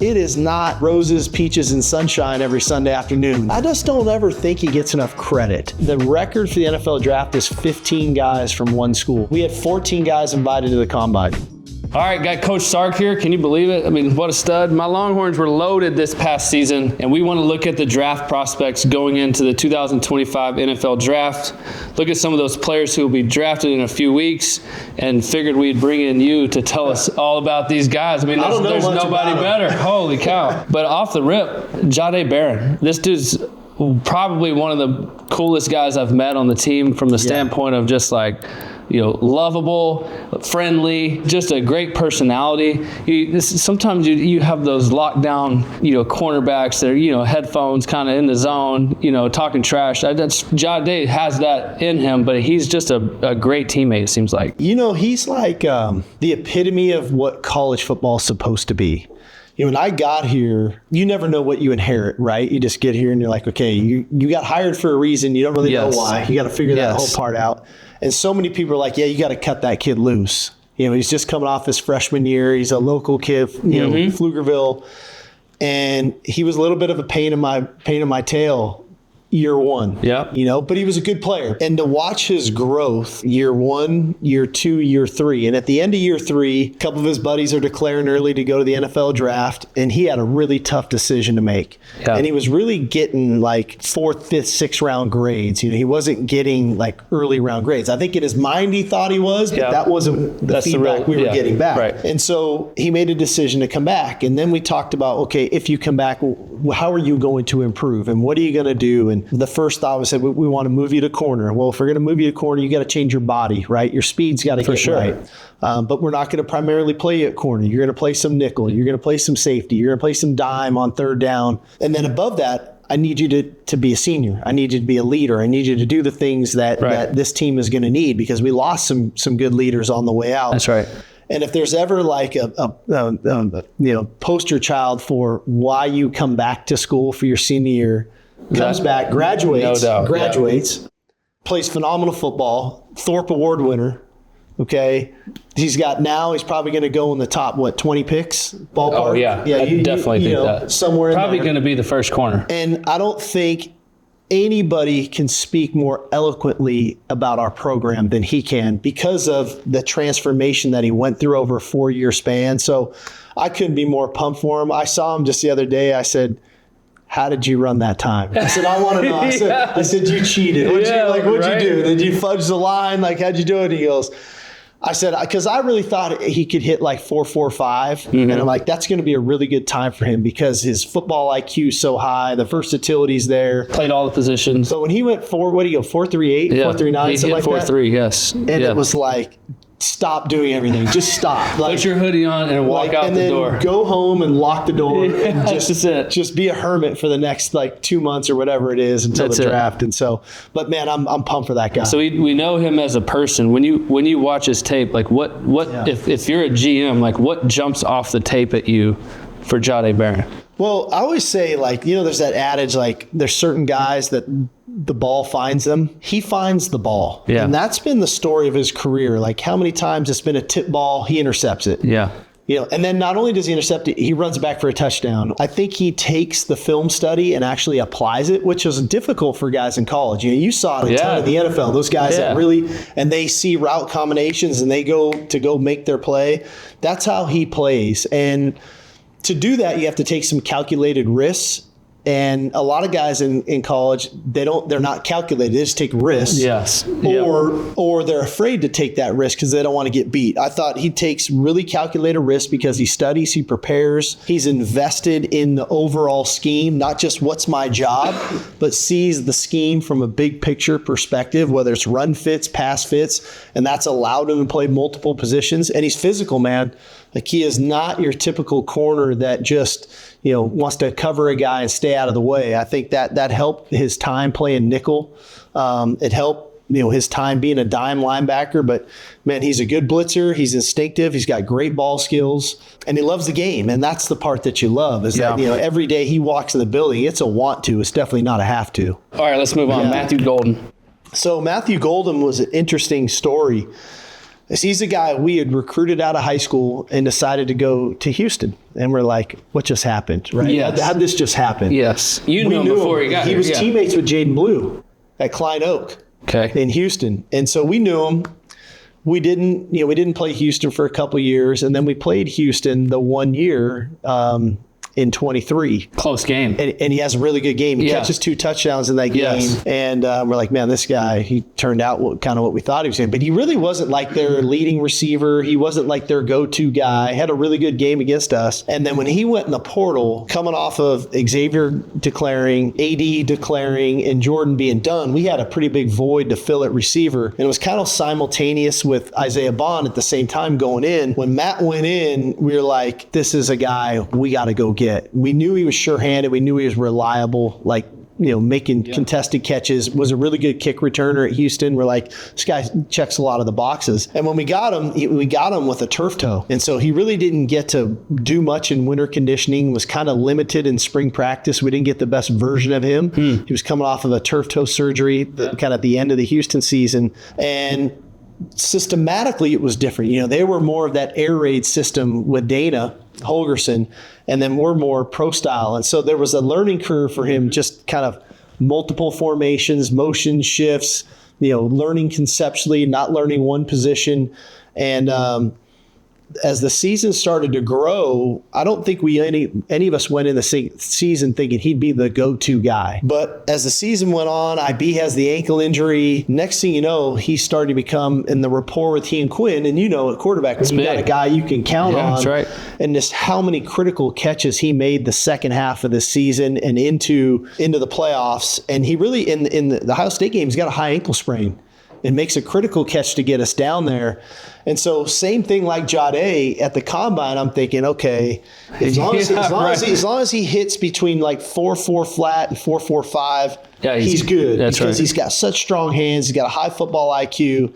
It is not roses, peaches, and sunshine every Sunday afternoon. I just don't ever think he gets enough credit. The record for the NFL draft is 15 guys from one school. We had 14 guys invited to the combine. All right, got Coach Sark here. Can you believe it? I mean, what a stud. My Longhorns were loaded this past season, and we want to look at the draft prospects going into the 2025 NFL draft. Look at some of those players who will be drafted in a few weeks, and figured we'd bring in you to tell us all about these guys. I mean, there's nobody better. Holy cow. But off the rip, Jahdae Barron. This dude's probably one of the coolest guys I've met on the team from the standpoint of just like, lovable, friendly, just a great personality. Sometimes you have those lockdown, cornerbacks that are, headphones kind of in the zone, talking trash. Jahdae has that in him, but he's just a great teammate, it seems like. He's like the epitome of what college football is supposed to be. When I got here, you never know what you inherit, right? You just get here and you're like, okay, you got hired for a reason. You don't really know why. You got to figure that whole part out. And so many people are like, yeah, you got to cut that kid loose. He's just coming off his freshman year. He's a local kid, Pflugerville. And he was a little bit of a pain in my tail year one. Yeah. But he was a good player. And to watch his growth year one, year two, year three. And at the end of year three, a couple of his buddies are declaring early to go to the NFL draft. And he had a really tough decision to make. Yeah. And he was really getting like 4th, 5th, 6th round grades. He wasn't getting like early round grades. I think in his mind he thought he was, but that wasn't the feedback we were getting back. Right. And so he made a decision to come back. And then we talked about, okay, if you come back, how are you going to improve? And what are you going to do? And the first thought was, we want to move you to corner. Well, if we're going to move you to corner, you got to change your body, right? Your speed's got to get right. But we're not going to primarily play you at corner. You're going to play some nickel. You're going to play some safety. You're going to play some dime on third down. And then above that, I need you to be a senior. I need you to be a leader. I need you to do the things that this team is going to need, because we lost some good leaders on the way out. That's right. And if there's ever like a poster child for why you come back to school for your senior year, comes back, graduates, plays phenomenal football, Thorpe Award winner. Okay. He's probably going to go in the top, 20 picks ballpark? Oh, yeah. I definitely think that. Somewhere probably going to be the first corner. And I don't think anybody can speak more eloquently about our program than he can, because of the transformation that he went through over a 4-year span. So I couldn't be more pumped for him. I saw him just the other day. I said, how did you run that time? I said, I want to know. I said, you cheated. What'd you do? Did you fudge the line? Like, how'd you do it? He goes, I said, because I really thought he could hit like 4.45. And I'm like, that's going to be a really good time for him, because his football IQ is so high. The versatility's there. Played all the positions. So when he went 4.38, 4.39, something like that? 4.3, yes. And it was like, stop doing everything. Just stop. Put your hoodie on and walk out the door. And then go home and lock the door. And just be a hermit for the next 2 months or whatever it is until the draft. And so, but man, I'm pumped for that guy. So we know him as a person. When you watch his tape, what if you're a GM, what jumps off the tape at you for Jahdae Barron? Well, I always say, there's that adage, there's certain guys that the ball finds them. He finds the ball. Yeah. And that's been the story of his career. How many times it's been a tip ball, he intercepts it. Yeah. And then not only does he intercept it, he runs back for a touchdown. I think he takes the film study and actually applies it, which is difficult for guys in college. You saw it a ton in the NFL. Those guys that really, and they see route combinations and they go make their play. That's how he plays. And to do that, you have to take some calculated risks. And a lot of guys in college, they're not calculated. They just take risks. Yes. Or they're afraid to take that risk because they don't want to get beat. I thought he takes really calculated risks because he studies, he prepares, he's invested in the overall scheme, not just what's my job, but sees the scheme from a big picture perspective, whether it's run fits, pass fits, and that's allowed him to play multiple positions. And he's physical, man. He is not your typical corner that just, wants to cover a guy and stay out of the way. I think that helped his time playing nickel. It helped, his time being a dime linebacker. But, man, he's a good blitzer. He's instinctive. He's got great ball skills. And he loves the game. And that's the part that you love is that, every day he walks in the building, it's a want to. It's definitely not a have to. All right, let's move on. Matthew Golden. So Matthew Golden was an interesting story. He's a guy we had recruited out of high school and decided to go to Houston. And we're like, what just happened, right? Yes. How'd this just happen? Yes. You knew him before he got here. He was teammates with Jaden Blue at Klein Oak in Houston. And so we knew him. We didn't play Houston for a couple years, and then we played Houston the 1 year in 23. Close game. And he has a really good game. He catches 2 touchdowns in that game. Yes. And we're like, man, this guy, he turned out what we thought he was going to. But he really wasn't like their leading receiver. He wasn't like their go-to guy. Had a really good game against us. And then when he went in the portal, coming off of Xavier declaring, AD declaring, and Jordan being done, we had a pretty big void to fill at receiver. And it was kind of simultaneous with Isaiah Bond at the same time going in. When Matt went in, we were like, this is a guy we got to go get. We knew he was sure-handed. We knew he was reliable, making contested catches, was a really good kick returner at Houston. We're like, this guy checks a lot of the boxes. And when we got him with a turf toe. And so he really didn't get to do much in winter conditioning, was kind of limited in spring practice. We didn't get the best version of him. He was coming off of a turf toe surgery kind of at the end of the Houston season. And systematically, it was different. They were more of that air raid system with Dana Holgerson, and then we're more pro style. And so there was a learning curve for him, just kind of multiple formations, motion shifts, learning conceptually, not learning one position. And as the season started to grow, I don't think any of us went in the season thinking he'd be the go-to guy. But as the season went on, IB has the ankle injury. Next thing you know, he started to become in the rapport with he and Quinn. And at quarterback, when you got a guy you can count on. That's right. And just how many critical catches he made the second half of the season and into the playoffs. And he really, in the Ohio State game, he's got a high ankle sprain. It makes a critical catch to get us down there. And so same thing like Jahdae at the combine, I'm thinking, okay, as long as he hits between like 4.4 flat and 4.45, he's good. Because he's got such strong hands. He's got a high football IQ.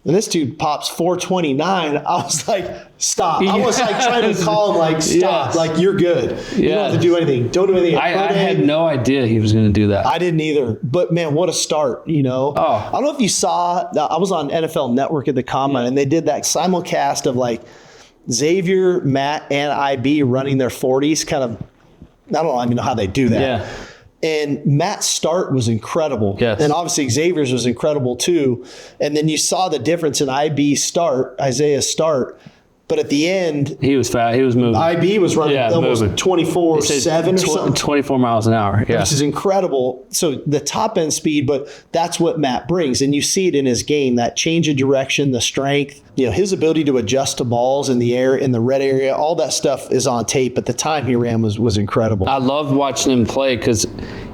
And this dude pops 429. I was like, stop. I was like trying to call him like, stop. Like, you're good. You don't have to do anything. Don't do anything. I had no idea he was going to do that. I didn't either. But, man, what a start, I don't know if you saw, I was on NFL Network at the Combine, and they did that simulcast of, like, Xavier, Matt, and IB running their 40s. Kind of, I don't even know how they do that. Yeah. And Matt's start was incredible. Yes. And obviously Xavier's was incredible too. And then you saw the difference in IB's start, Isaiah's start. But at the end, he was fast. He was moving. IB was running almost 24/7 or something. 24 miles an hour. Yeah. Which is incredible. So the top end speed, but that's what Matt brings. And you see it in his game, that change of direction, the strength, his ability to adjust to balls in the air, in the red area, all that stuff is on tape. But the time he ran was incredible. I loved watching him play because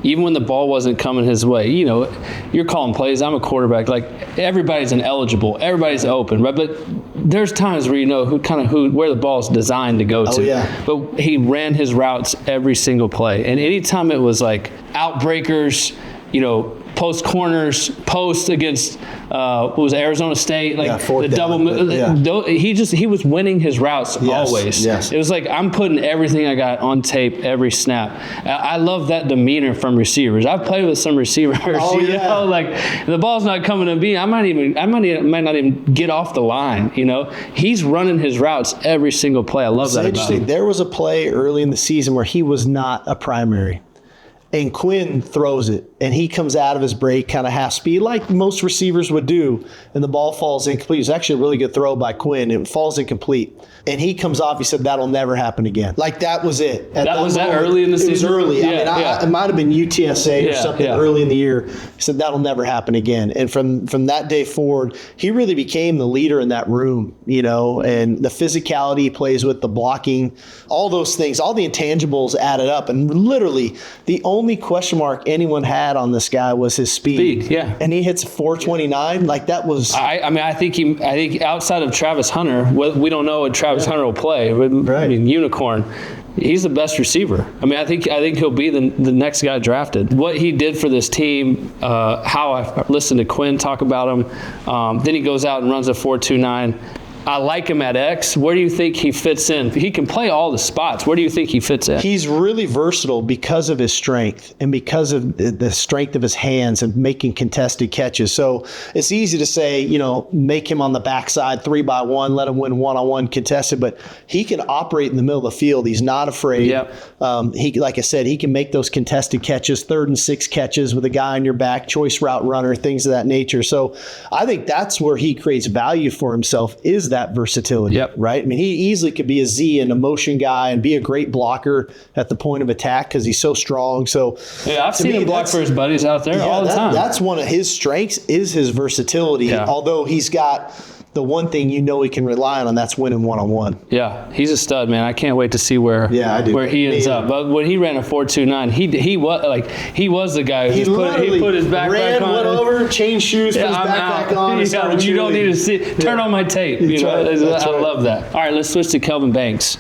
even when the ball wasn't coming his way, you're calling plays. I'm a quarterback. Like, everybody's ineligible. Everybody's open. Right? But there's times where where the ball is designed to go to. Yeah. But he ran his routes every single play. And anytime it was like outbreakers, post corners, post against Arizona State, like the double. He was winning his routes always. Yes. It was like, I'm putting everything I got on tape every snap. I love that demeanor from receivers. I've played with some receivers. Like, the ball's not coming to me. I might not even get off the line. He's running his routes every single play. I love that about him. There was a play early in the season where he was not a primary. And Quinn throws it, and he comes out of his break kind of half speed, like most receivers would do, and the ball falls incomplete. It's actually a really good throw by Quinn. It falls incomplete. And he comes off, he said, that'll never happen again. Like, that was it. That early in the season? It was early. It might have been UTSA or something early in the year. He said, that'll never happen again. And from that day forward, he really became the leader in that room, and the physicality he plays with, the blocking, all those things, all the intangibles added up. And literally, the only question mark anyone had on this guy was his speed. And he hits 429. Like, that was. I think outside of Travis Hunter, we don't know what Travis Hunter will play. Right. I mean, unicorn. He's the best receiver. I think he'll be the next guy drafted. What he did for this team, how I listened to Quinn talk about him. Then he goes out and runs a 4.29. I like him at X. Where do you think he fits in? He can play all the spots. Where do you think he fits in? He's really versatile because of his strength and because of the strength of his hands and making contested catches. So it's easy to say, make him on the backside 3-by-1, let him win one-on-one contested, but he can operate in the middle of the field. He's not afraid. Yep. Like I said, he can make those contested catches, 3rd and 6 catches with a guy on your back, choice route runner, things of that nature. So I think that's where he creates value for himself, is that versatility, yep. right? I mean, he easily could be a Z and a motion guy and be a great blocker at the point of attack because he's so strong. So yeah, I've seen him block for his buddies out there all the time. That's one of his strengths, is his versatility, although he's got the one thing he can rely on, and that's winning one-on-one. Yeah, he's a stud, man. I can't wait to see where he ends up. But when he ran a 4.29, he was the guy who put his backpack on. Went over, changed shoes, put his backpack on. You don't need to see. Turn on my tape. I love that. All right, let's switch to Kelvin Banks.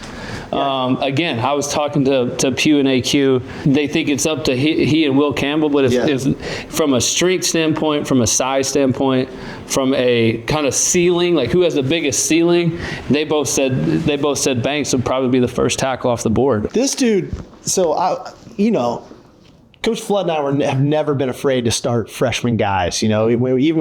Again, I was talking to Pugh and AQ. They think it's up to he and Will Campbell, but if from a strength standpoint, from a size standpoint, from a kind of ceiling, like who has the biggest ceiling, they both said Banks would probably be the first tackle off the board. This dude, Coach Flood and I have never been afraid to start freshman guys. Even when we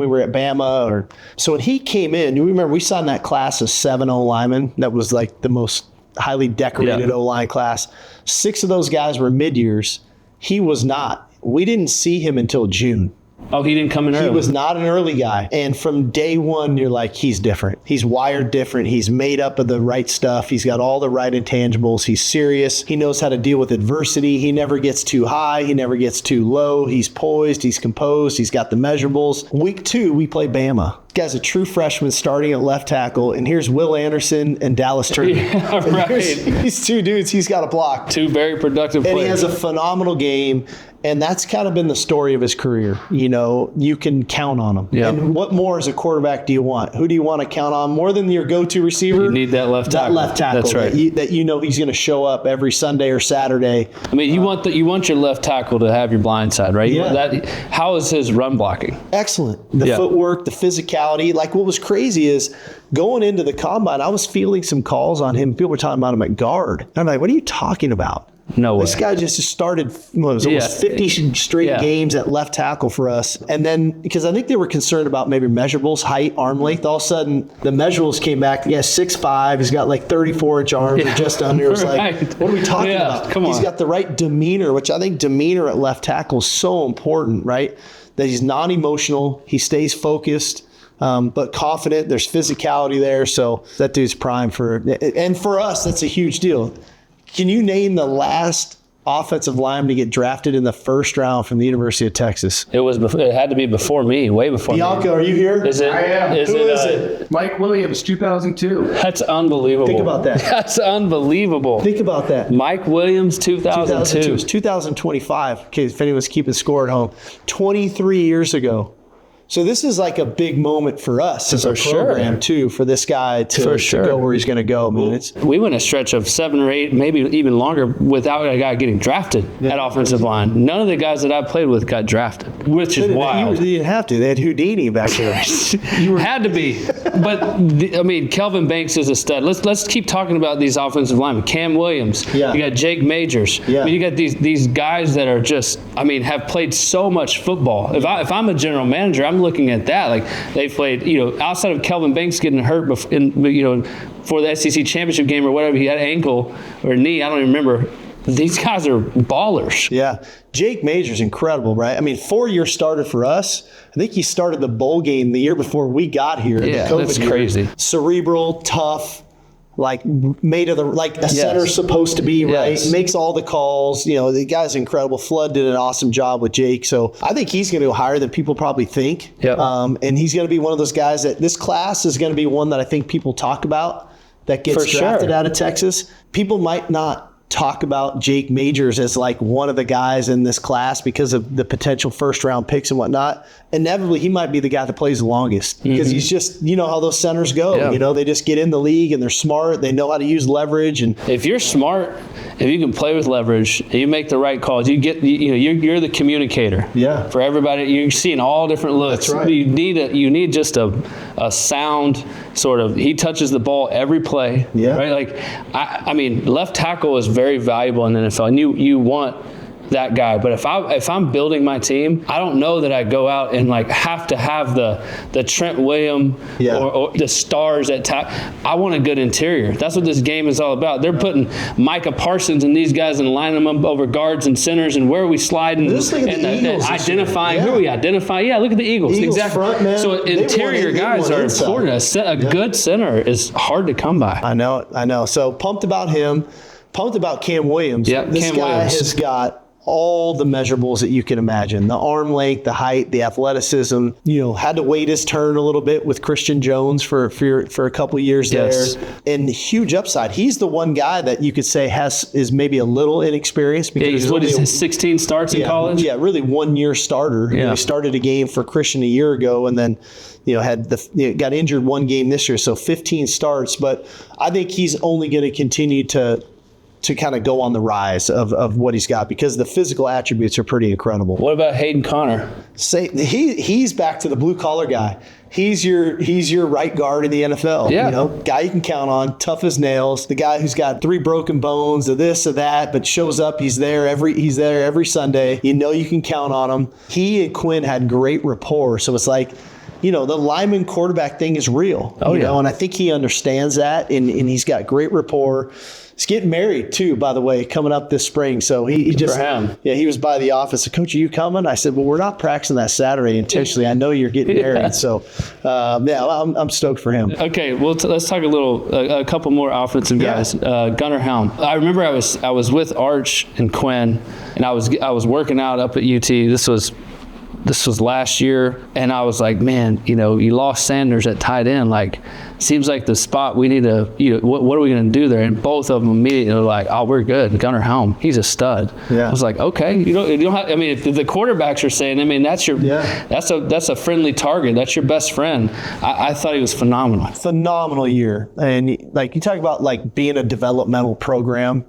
were at Bama, so when he came in, you remember we signed that class of 7 O-linemen. That was like the most highly decorated O-line class. 6 of those guys were mid-years. He was not. We didn't see him until June. Oh, he didn't come in early. He was not an early guy. And from day one, you're like, he's different. He's wired different. He's made up of the right stuff. He's got all the right intangibles. He's serious. He knows how to deal with adversity. He never gets too high. He never gets too low. He's poised. He's composed. He's got the measurables. Week 2, we play Bama. This guy's a true freshman starting at left tackle, and here's Will Anderson and Dallas Turner. Yeah, right. These 2 dudes he's got to block. 2 very productive players. And he has a phenomenal game. And that's kind of been the story of his career. You can count on him. Yep. And what more as a quarterback do you want? Who do you want to count on more than your go-to receiver? You need that left tackle. That left tackle. That's right. That he's going to show up every Sunday or Saturday. I mean, you want your left tackle to have your blind side, right? Yeah. How is his run blocking? Excellent. The footwork, the physicality. Like, what was crazy is going into the combine, I was fielding some calls on him. People were talking about him at guard. And I'm like, what are you talking about? No way. This guy just started almost 50 straight games at left tackle for us. And then, because I think they were concerned about maybe measurables, height, arm length, all of a sudden the measurables came back. He has 6'5", he's got like 34-inch arms or just under. It was like, what are we talking about? Come on. He's got the right demeanor, which I think demeanor at left tackle is so important, right? That he's non-emotional, he stays focused. But confident, there's physicality there. So that dude's prime and for us, that's a huge deal. Can you name the last offensive lineman to get drafted in the first round from the University of Texas? It had to be before me, way before Bianca, me. are you here? Is it? I am. Who is it? Mike Williams, 2002. That's unbelievable. Think about that. That's unbelievable. Think about that. Mike Williams, 2002. It's 2025. Okay, if anyone's keeping score at home. 23 years ago. So this is like a big moment for us as a program too, for this guy to go where he's going to go. I mean, we went a stretch of 7 or 8, maybe even longer, without a guy getting drafted at offensive line. None of the guys that I played with got drafted, which is wild. You didn't have to. They had Houdini back there. Had to be. But Kelvin Banks is a stud. Let's keep talking about these offensive linemen. Cam Williams. Yeah. You got Jake Majors. Yeah. You got these guys that are just, have played so much football. If I'm a general manager, I'm looking at that. Like, they played, outside of Kelvin Banks getting hurt for the SEC championship game or whatever, he had ankle or knee, I don't even remember. These guys are ballers. Yeah. Jake Major's incredible, right? 4-year starter for us. I think he started the bowl game the year before we got here. Yeah, the COVID that's year. crazy. Cerebral, tough, made of a center's supposed to be, right? Yes. Makes all the calls. The guy's incredible. Flood did an awesome job with Jake. So I think he's going to go higher than people probably think. Yep. And he's going to be one of those guys that this class is going to be one that I think people talk about that gets drafted out of Texas. People might not talk about Jake Majors as one of the guys in this class because of the potential first round picks and whatnot. Inevitably, he might be the guy that plays the longest because he's just, how those centers go. Yeah. They just get in the league and they're smart. They know how to use leverage. And if you're smart, if you can play with leverage, and you make the right calls, you're the communicator. Yeah. For everybody, you're seeing all different looks. That's right. You need just a sound he touches the ball every play. Yeah. Right. Like, I mean, left tackle is very valuable in the NFL, and you want that guy. But if I'm building my team, I don't know that I go out and like have to have the Trent Williams or the stars at I want a good interior. That's what this game is all about. They're putting Micah Parsons and these guys and lining them up over guards and centers, and where are we sliding and identifying who we identify. Yeah, look at the Eagles. Exactly. Front, man. So interior guys are important. A good center is hard to come by. I know. So pumped about him. Pumped about Cam Williams. Yeah, this Cam guy Williams has got all the measurables that you can imagine. The arm length, the height, the athleticism. Had to wait his turn a little bit with Christian Jones for a couple of years there. And huge upside. He's the one guy that you could say is maybe a little inexperienced. Because he's 16 starts in college? Yeah, really 1 year starter. Yeah. He started a game for Christian a year ago and then got injured one game this year, so 15 starts. But I think he's only going to continue to kind of go on the rise of what he's got, because the physical attributes are pretty incredible. What about Hayden Connor? He's back to the blue collar guy. He's your right guard in the NFL. Yeah. Guy you can count on, tough as nails. The guy who's got 3 broken bones or this or that, but shows up. He's there every Sunday. You can count on him. He and Quinn had great rapport, so it's like, the lineman quarterback thing is real. And I think he understands that, and he's got great rapport. He's getting married too, by the way, coming up this spring. So he just, he was by the office. Coach, are you coming? I said, well, we're not practicing that Saturday intentionally. I know you're getting married. So, I'm stoked for him. Okay, well, let's talk a couple more offensive guys. Gunnar Helm. I remember I was with Arch and Quinn, and I was working out up at UT. This was last year, and I was like, man, you lost Sanders at tight end. Like, seems like the spot we need to, what are we going to do there? And both of them immediately were like, oh, we're good. Gunnar Helm, he's a stud. Yeah. I was like, okay, you don't have, if the quarterbacks are saying, that's a friendly target. That's your best friend. I thought he was phenomenal. Phenomenal year. And like, you talk about like being a developmental program.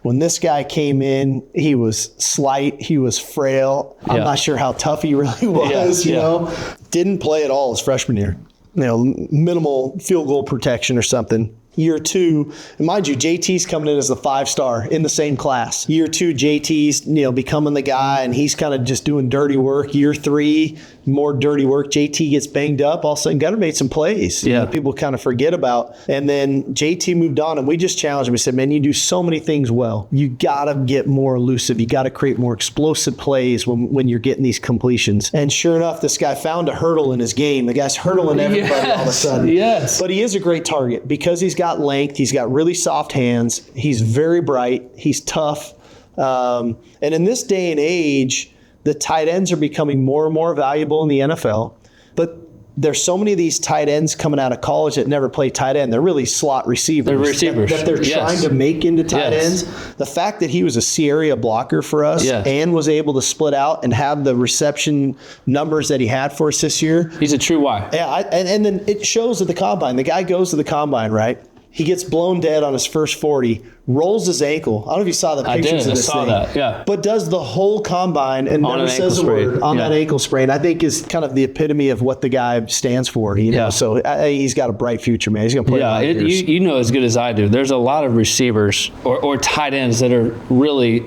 When this guy came in, he was slight, he was frail. I'm not sure how tough he really was, you know. Didn't play at all his freshman year. Minimal field goal protection or something. Year 2, and mind you, JT's coming in as the 5-star in the same class. Year 2, JT's becoming the guy, and he's kind of just doing dirty work. Year 3, more dirty work. JT gets banged up. All of a sudden, Gunnar made some plays. People kind of forget about. And then JT moved on, and we just challenged him. We said, man, you do so many things well. You got to get more elusive. You got to create more explosive plays when you're getting these completions. And sure enough, this guy found a hurdle in his game. The guy's hurdling everybody all of a sudden. Yes. But he is a great target because he's got length. He's got really soft hands. He's very bright. He's tough. And in this day and age, the tight ends are becoming more and more valuable in the NFL. But there's so many of these tight ends coming out of college that never play tight end. They're really slot receivers. They're receivers. That they're trying to make into tight ends. The fact that he was a C area blocker for us and was able to split out and have the reception numbers that he had for us this year. He's a true Y. Yeah, and then it shows at the combine. The guy goes to the combine, right? He gets blown dead on his first 40, rolls his ankle. I don't know if you saw the pictures of this thing. I saw that, yeah. But does the whole combine and never says a word on that ankle sprain. I think is kind of the epitome of what the guy stands for. So he's got a bright future, man. He's going to play a lot of years. You know as good as I do. There's a lot of receivers or tight ends that are really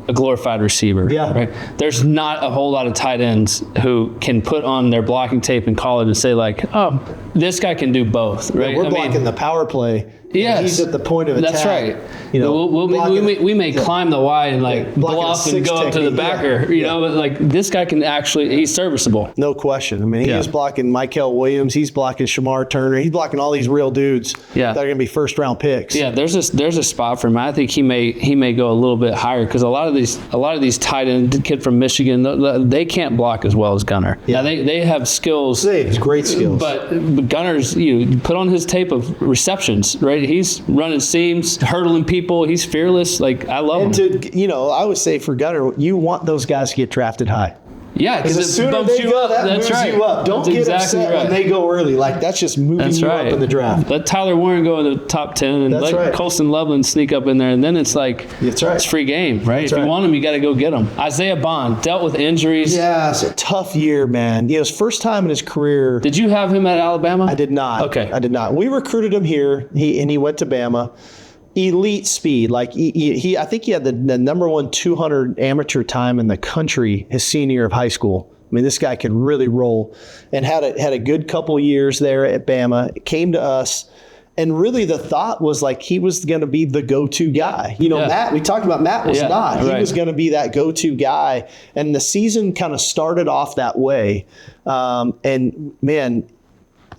a glorified receiver. Yeah. Right? There's not a whole lot of tight ends who can put on their blocking tape in college and say like, oh, this guy can do both. Right? Yeah, we're blocking the power play. Yes. He's at the point of attack. That's right. We may climb the Y and bluff and go up to the backer, but like this guy can actually, he's serviceable. No question. I mean, he is blocking Michael Williams. He's blocking Shamar Turner. He's blocking all these real dudes that are going to be first-round picks. Yeah, there's a spot for him. I think he may go a little bit higher because a lot of these tight end, the kid from Michigan, they can't block as well as Gunnar. Yeah, now, they have skills. They have great skills. But Gunnar's, you put on his tape of receptions, right? He's running seams, hurdling people. He's fearless. Like, I love him. I would say for Gunnar, you want those guys to get drafted high. Yeah, because the it sooner bumps they you go, up. that That's moves right. you up. Don't That's get exactly upset right. when they go early. Like, that's just moving That's you right. up in the draft. Let Tyler Warren go in the top 10 and That's let right. Colston Loveland sneak up in there, and then it's like That's right. it's free game, right? That's if right. you want him, you got to go get him. Isaiah Bond dealt with injuries. Yeah, it's a tough year, man. His first time in his career. Did you have him at Alabama? I did not. Okay. I did not. We recruited him here, he went to Bama. Elite speed. Like I think he had the number 1 200 amateur time in the country his senior year of high school. I mean, this guy could really roll, and had a good couple years there at Bama. Came to us, and really the thought was like he was going to be the go-to guy. Matt, we talked about Matt was not. He was going to be that go-to guy, and the season kind of started off that way. And man,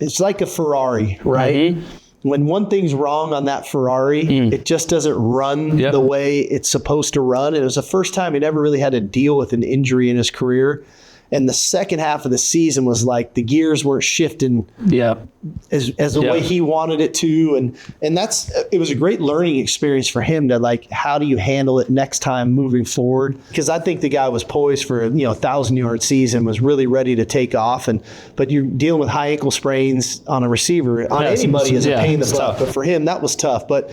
it's like a Ferrari, right? Mm-hmm. When one thing's wrong on that Ferrari, it just doesn't run the way it's supposed to run. And it was the first time he'd ever really had to deal with an injury in his career. And the second half of the season was like the gears weren't shifting as the way he wanted it to. And it was a great learning experience for him to, like, how do you handle it next time moving forward? Because I think the guy was poised for a 1,000-yard season, was really ready to take off. But you're dealing with high ankle sprains on a receiver. On anybody is a pain in the butt. But for him, that was tough. But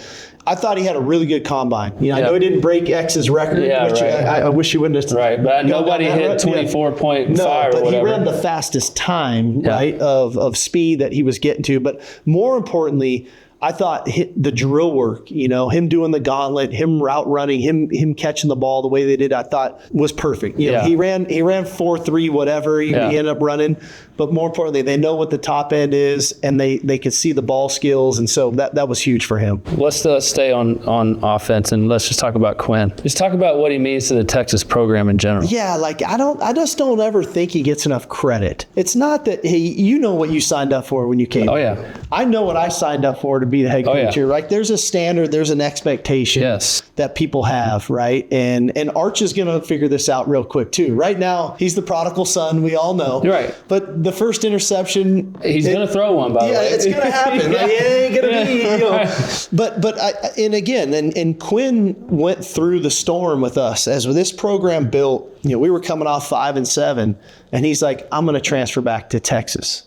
I thought he had a really good combine. I know he didn't break X's record, which I wish he wouldn't have. Right, but nobody hit 24.5 no, or but whatever. he ran the fastest time, right, of speed that he was getting to. But more importantly, I thought the drill work, him doing the gauntlet, him route running, him catching the ball the way they did, I thought was perfect. He ran 4.3 whatever he ended up running. But more importantly, they know what the top end is, and they could see the ball skills, and so that was huge for him. Let's stay on offense, and let's just talk about Quinn. Just talk about what he means to the Texas program in general. Yeah, like I just don't ever think he gets enough credit. It's not that you know what you signed up for when you came. Oh yeah, I know what I signed up for to be the head coach here. Like, there's a standard, there's an expectation that people have, right? And Arch is going to figure this out real quick too. Right now, he's the prodigal son. We all know. Right. But the first interception, he's going to throw one. By the way, it's going to happen. Like, it ain't going to be. But Quinn went through the storm with us as this program built. We were coming off 5-7, and he's like, I'm going to transfer back to Texas.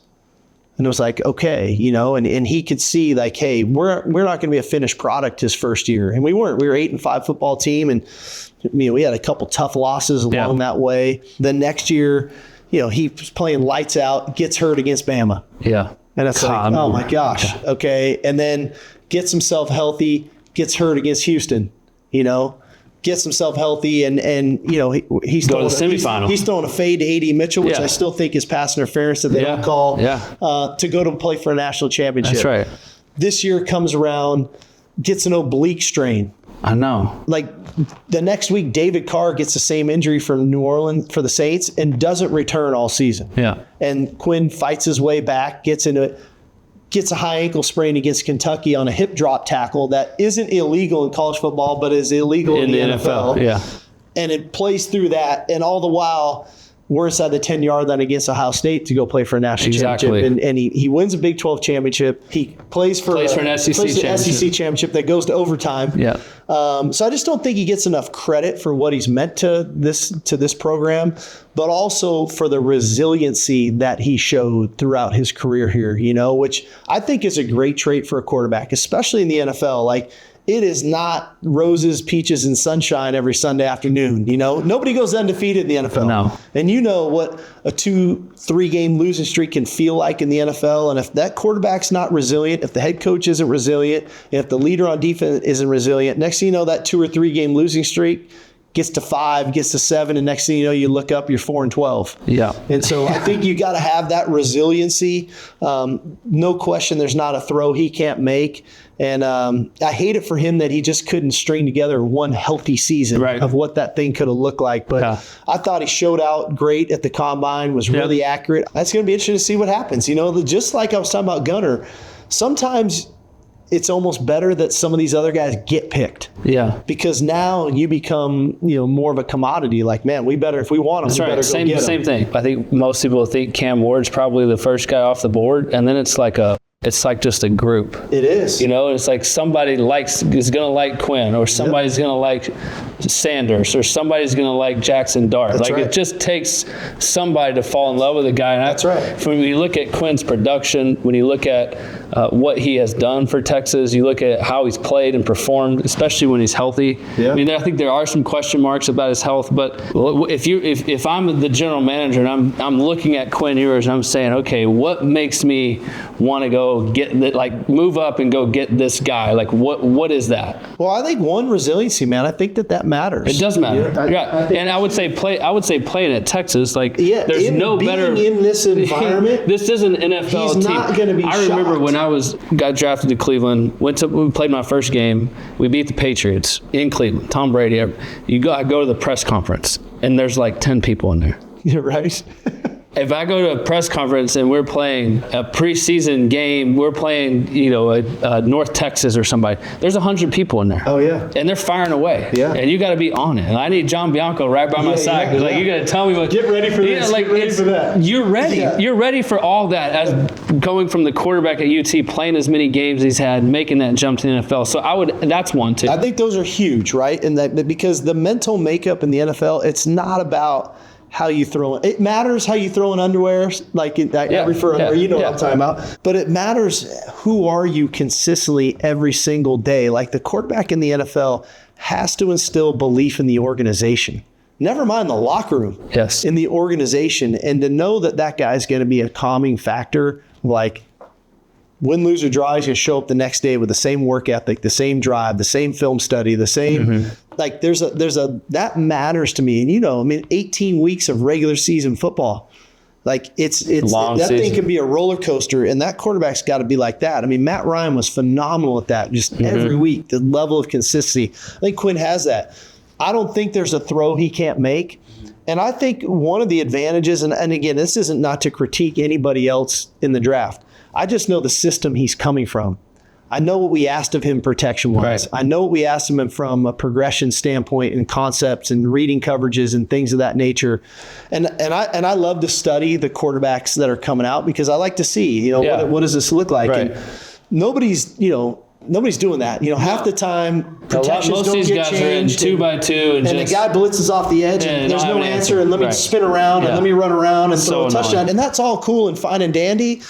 And it was like, okay, and he could see, like, hey, we're not going to be a finished product his first year. And we weren't. We were 8-5 football team, and we had a couple tough losses along that way. Then next year, he was playing lights out, gets hurt against Bama. Yeah. And it's like, oh my gosh, okay. And then gets himself healthy, gets hurt against Houston, gets himself healthy, and he's throwing to the semifinal. He's throwing a fade to A.D. Mitchell, which I still think is pass interference that they don't call, to go to play for a national championship. That's right. This year comes around, gets an oblique strain. I know. Like, the next week, David Carr gets the same injury from New Orleans for the Saints and doesn't return all season. Yeah. And Quinn fights his way back, gets a high ankle sprain against Kentucky on a hip drop tackle that isn't illegal in college football, but is illegal in the NFL. Yeah. And it plays through that, and all the while, we're inside the 10-yard line against Ohio State to go play for a national championship. And he wins a Big 12 championship. He plays for an SEC championship that goes to overtime. Yeah. So I just don't think he gets enough credit for what he's meant to this program, but also for the resiliency that he showed throughout his career here, which I think is a great trait for a quarterback, especially in the NFL. Like, it is not roses, peaches, and sunshine every Sunday afternoon. Nobody goes undefeated in the NFL. No. And you know what a 2-3 game losing streak can feel like in the NFL. And if that quarterback's not resilient, if the head coach isn't resilient, if the leader on defense isn't resilient, next thing you know, that 2 or 3 game losing streak gets to 5, gets to 7, and next thing you know, you look up, you're 4-12. Yeah. And so I think you got to have that resiliency. No question, there's not a throw he can't make. And I hate it for him that he just couldn't string together one healthy season of what that thing could have looked like. But I thought he showed out great at the combine, was really accurate. That's going to be interesting to see what happens. Just like I was talking about Gunnar, sometimes it's almost better that some of these other guys get picked. Yeah. Because now you become, more of a commodity. Like, man, we better, if we want them, we better go get them. Same thing. I think most people think Cam Ward's probably the first guy off the board, and then it's like just a group. It is. It's like somebody is going to like Quinn, or somebody's going to like Sanders or somebody's going to like Jackson Dart. That's right. It just takes somebody to fall in love with a guy. And that's right. When you look at Quinn's production, when you look at what he has done for Texas, you look at how he's played and performed, especially when he's healthy. Yeah. I mean, I think there are some question marks about his health, but if I'm the general manager and I'm looking at Quinn Ewers and I'm saying, okay, what makes me want to go get move up and go get this guy? Like, what is that? Well, I think one, resiliency, man. I think that matters. It does matter. Yeah, and I would say playing at Texas, there's no better in this environment. This is an NFL he's team. Not going to be. I remember when I got drafted to Cleveland. We played my first game. We beat the Patriots in Cleveland. Tom Brady. I go to the press conference and there's like 10 people in there. You're right. If I go to a press conference and we're playing a preseason game, we're playing, North Texas or somebody, there's 100 people in there. Oh, yeah. And they're firing away. Yeah. And you got to be on it. And I need John Bianco right by my side. Yeah. You got to tell me what. Get ready for this. Get ready for that. You're ready. Yeah. You're ready for all that as going from the quarterback at UT, playing as many games as he's had, making that jump to the NFL. So that's one too. I think those are huge, right? And that because the mental makeup in the NFL, it's not about how you throw it. It matters how you throw in underwear, I refer underwear, what I'm talking about. But it matters who are you consistently every single day. Like the quarterback in the NFL has to instill belief in the organization. Never mind the locker room. Yes. In the organization. And to know that guy's going to be a calming factor, like win, lose, or draw, he's going to show up the next day with the same work ethic, the same drive, the same film study, the same, that matters to me. And 18 weeks of regular season football, it's long that season. thing can be a roller coaster, and that quarterback's got to be like that. I mean, Matt Ryan was phenomenal at that, just every week, the level of consistency. I think Quinn has that. I don't think there's a throw he can't make. And I think one of the advantages, and again, this isn't not to critique anybody else in the draft. I just know the system he's coming from. I know what we asked of him protection-wise. Right. I know what we asked him from a progression standpoint and concepts and reading coverages and things of that nature. And I love to study the quarterbacks that are coming out because I like to see, what does this look like? Right. And nobody's doing that. Half the time protections most of don't these get guys are in changed. 2x2 And the guy blitzes off the edge and there's no answer and let me spin around and let me run around and throw a touchdown. And that's all cool and fine and dandy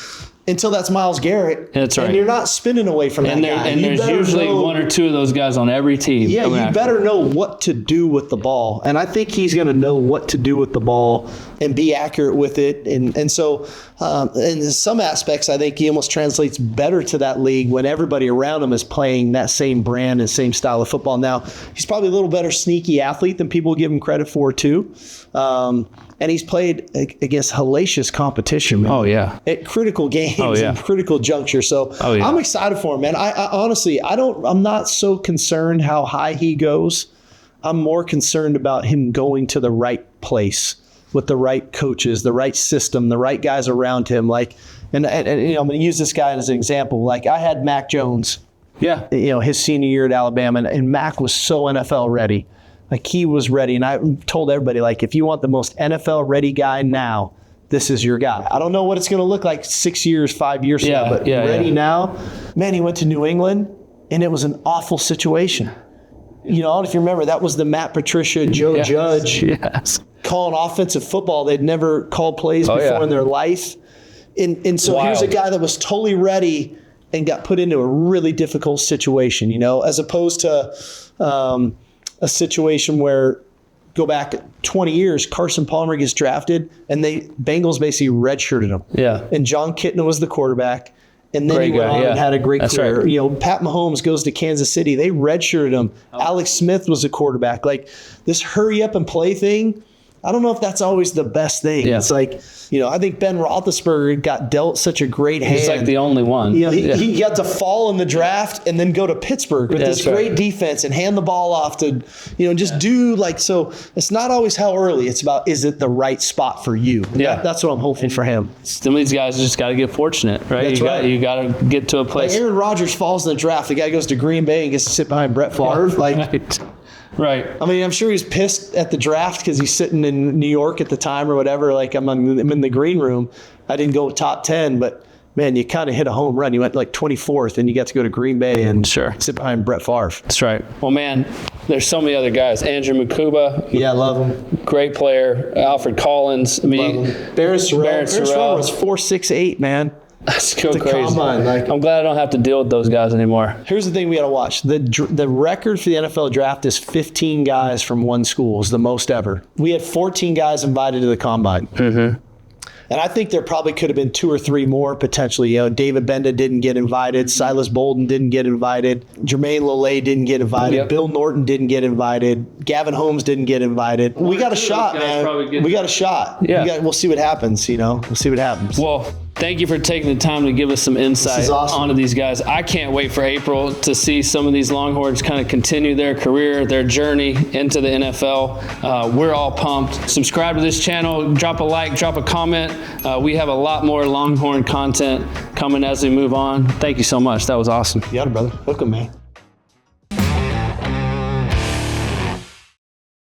until that's Myles Garrett. That's right. And you're not spinning away from that guy. And there's usually one or two of those guys on every team. Yeah, you better know what to do with the ball. And I think he's going to know what to do with the ball and be accurate with it. And so in some aspects, I think he almost translates better to that league when everybody around him is playing that same brand and same style of football. Now, he's probably a little better sneaky athlete than people give him credit for, too. And he's played against hellacious competition, man. Oh, yeah. At critical games and critical junctures. So I'm excited for him, man. I honestly, I'm not so concerned how high he goes. I'm more concerned about him going to the right place with the right coaches, the right system, the right guys around him. And I'm going to use this guy as an example. I had Mac Jones. Yeah. His senior year at Alabama, and Mac was so NFL ready. He was ready. And I told everybody, if you want the most NFL-ready guy now, this is your guy. I don't know what it's going to look like 6 years, 5 years from now, but ready now. Man, he went to New England, and it was an awful situation. I don't know if you remember, that was the Matt Patricia, Joe Judge calling offensive football. They'd never called plays before in their life. And so here's a guy that was totally ready and got put into a really difficult situation, as opposed to a situation where, go back 20 years, Carson Palmer gets drafted, and Bengals basically redshirted him. Yeah. And John Kitna was the quarterback, and then he went on and had a great career. Right. Pat Mahomes goes to Kansas City. They redshirted him. Alex Smith was the quarterback. This hurry up and play thing, I don't know if that's always the best thing. Yeah. It's I think Ben Roethlisberger got dealt such a great hand. He's the only one. He got to fall in the draft and then go to Pittsburgh with this great defense and hand the ball off to, just do so it's not always how early. It's about, is it the right spot for you? Yeah. That's what I'm hoping for him. Some of these guys just got to get fortunate, right? That's You got to get to a place. Aaron Rodgers falls in the draft. The guy goes to Green Bay and gets to sit behind Brett Favre. Right. I mean, I'm sure he's pissed at the draft because he's sitting in New York at the time or whatever. I'm in the green room. I didn't go top 10, but man, you kind of hit a home run. You went like 24th, and you got to go to Green Bay and Sure. sit behind Brett Favre. That's right. Well, man, there's so many other guys. Andrew Makuba. Yeah, I love him. Great player. Alfred Collins. I mean, Barron Sorrell was 4.68, man. That's so The crazy. combine, like- I'm glad I don't have to deal with those guys anymore. Here's the thing we got to watch. The record for the NFL draft is 15 guys from one school. Is the most ever. We had 14 guys invited to the combine. Mm-hmm. And I think there probably could have been 2 or 3 more potentially. You know, David Benda didn't get invited. Silas Bolden didn't get invited. Jermaine Lole didn't get invited. Yep. Bill Norton didn't get invited. Gavin Holmes didn't get invited. We got a shot, man. We got a shot. Yeah. We'll see what happens, you know. We'll see what happens. Well, thank you for taking the time to give us some insight awesome. onto these guys. I can't wait for April to see some of these Longhorns kind of continue their career, their journey into the NFL. We're all pumped. Subscribe to this channel, drop a like, drop a comment. We have a lot more Longhorn content coming as we move on. Thank you so much. That was awesome. You got it, brother. Welcome, man.